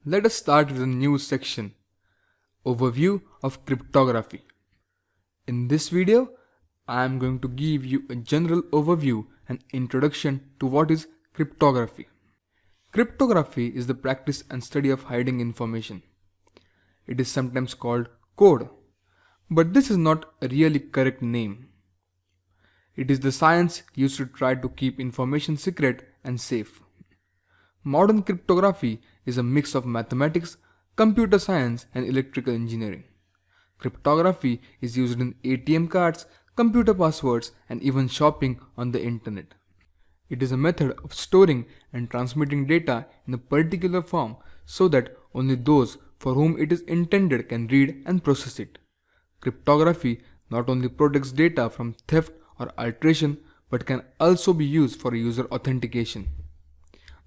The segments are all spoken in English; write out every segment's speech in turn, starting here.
Let us start with a new section, Overview of Cryptography. In this video, I am going to give you a general overview and introduction to what is cryptography. Cryptography is the practice and study of hiding information. It is sometimes called code, but this is not a really correct name. It is the science used to try to keep information secret and safe. Modern cryptography is a mix of mathematics, computer science, and electrical engineering. Cryptography is used in ATM cards, computer passwords, and even shopping on the internet. It is a method of storing and transmitting data in a particular form so that only those for whom it is intended can read and process it. Cryptography not only protects data from theft or alteration but can also be used for user authentication.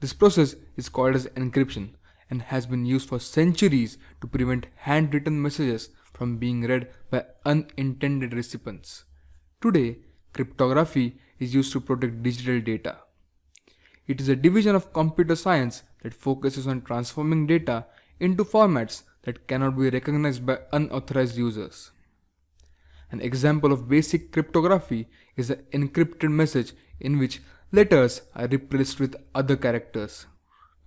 This process is called as encryption and has been used for centuries to prevent handwritten messages from being read by unintended recipients. Today, cryptography is used to protect digital data. It is a division of computer science that focuses on transforming data into formats that cannot be recognized by unauthorized users. An example of basic cryptography is an encrypted message in which letters are replaced with other characters.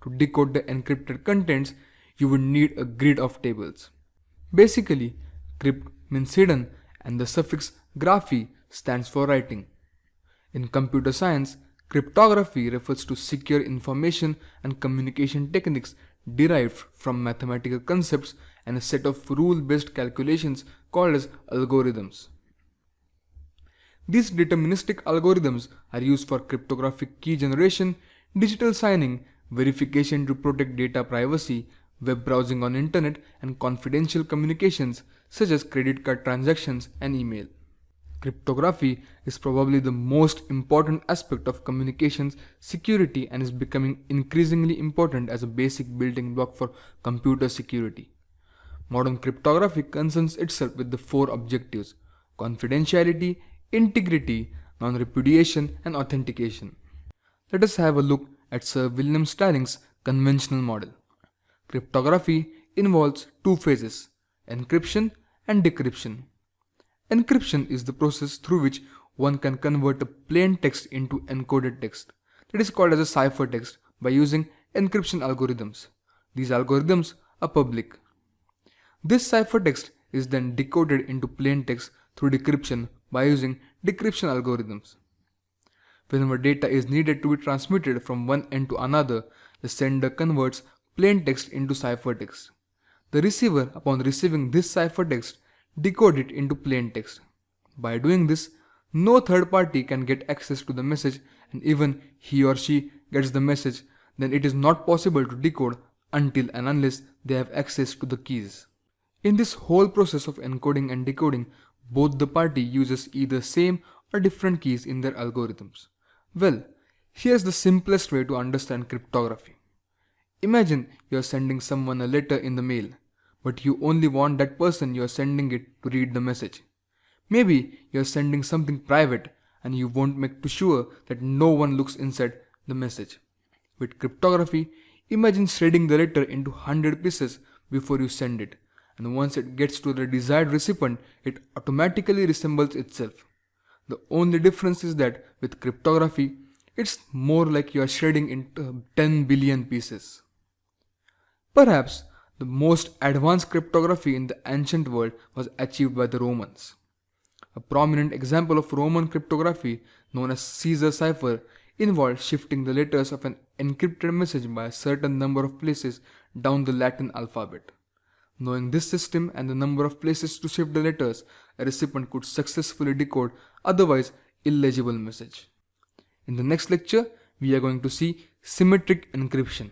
To decode the encrypted contents, you would need a grid of tables. Basically, crypt means hidden and the suffix graphy stands for writing. In computer science, cryptography refers to secure information and communication techniques derived from mathematical concepts and a set of rule-based calculations called as algorithms. These deterministic algorithms are used for cryptographic key generation, digital signing, verification to protect data privacy, web browsing on internet, and confidential communications such as credit card transactions and email. Cryptography is probably the most important aspect of communications security and is becoming increasingly important as a basic building block for computer security. Modern cryptography concerns itself with the four objectives: confidentiality, integrity, non-repudiation, and authentication. Let us have a look at Sir William Starling's conventional model. Cryptography involves two phases: encryption and decryption. Encryption is the process through which one can convert a plain text into encoded text. That is called as a ciphertext by using encryption algorithms. These algorithms are public. This ciphertext is then decoded into plain text through decryption by using decryption algorithms. Whenever data is needed to be transmitted from one end to another, the sender converts plain text into ciphertext. The receiver, upon receiving this ciphertext, decodes it into plain text. By doing this, no third party can get access to the message, and even he or she gets the message, then it is not possible to decode until and unless they have access to the keys. In this whole process of encoding and decoding, both the party uses either same or different keys in their algorithms. Well, here's the simplest way to understand cryptography. Imagine you are sending someone a letter in the mail, but you only want that person you are sending it to read the message. Maybe you are sending something private and you won't make too sure that no one looks inside the message. With cryptography, imagine shredding the letter into 100 pieces before you send it, and once it gets to the desired recipient, it automatically resembles itself. The only difference is that with cryptography, it's more like you are shredding into 10 billion pieces. Perhaps the most advanced cryptography in the ancient world was achieved by the Romans. A prominent example of Roman cryptography, known as Caesar cipher, involved shifting the letters of an encrypted message by a certain number of places down the Latin alphabet. Knowing this system and the number of places to shift the letters, a recipient could successfully decode otherwise illegible message. In the next lecture, we are going to see symmetric encryption.